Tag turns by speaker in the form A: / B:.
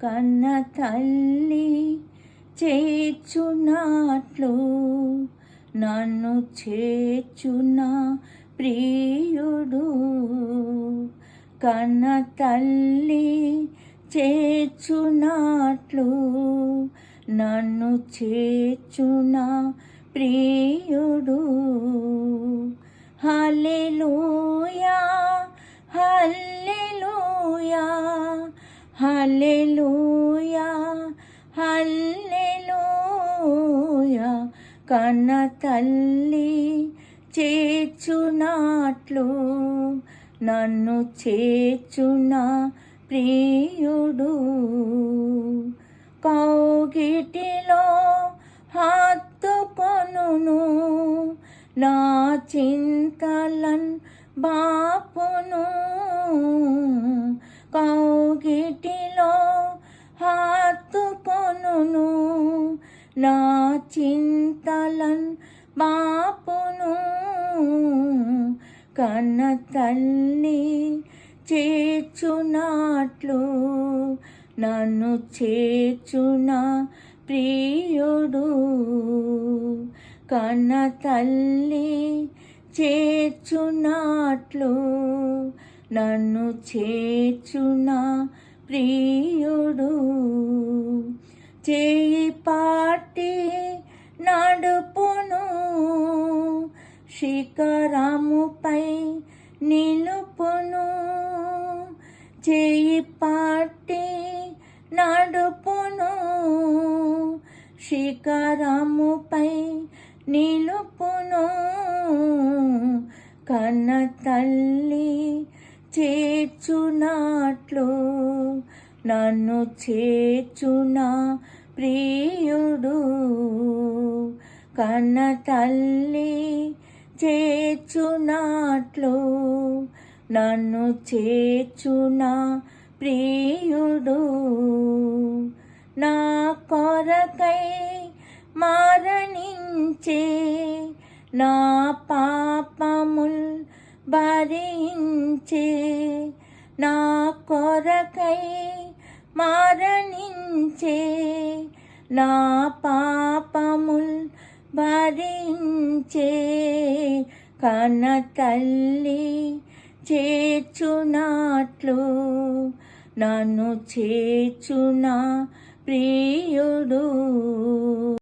A: కన్న తల్లి చేర్చున్నట్లు నన్ను చేర్చున్న ప్రియుడు. కన్న తల్లి చేర్చున్నట్లు నన్ను చేర్చున్న ప్రియుడు. హల్లెలూయా హల్లెలూయా హల్లెలూయా హల్లెలూయా. కన్న తల్లి చేర్చున్నట్లు నన్ను చేర్చున్న ప్రియుడు. కౌగిటిలో హత్తుకొనును నా చింతలన్ బాపును. కౌగిటిలో హత్తుకొనును నా చింతలన్ బాపును. కన్న తల్లి చేర్చున్నట్లు నన్ను చేర్చున ప్రియుడు. కన్న తల్లి చేర్చున్నట్లు నన్ను చేర్చున ప్రియుడు. చేయి పట్టి నడుపును శిఖరముపై నిలుపును. చేయి పట్టి నడుపును శిఖరముపై నిలుపును. కన్న తల్లి చేర్చున్నట్లు నన్ను చేర్చున ప్రియుడు. కన్న తల్లి చేర్చున్నట్లు నన్ను చేర్చున ప్రియుడు. నా కొరకై మరణించే నా పాపముల్ భరించే. నా కొరకై మరణించే నా పాపముల్ భరించే. కన్న తల్లి చేర్చున్నట్లు నన్ను చేర్చున ప్రియుడు.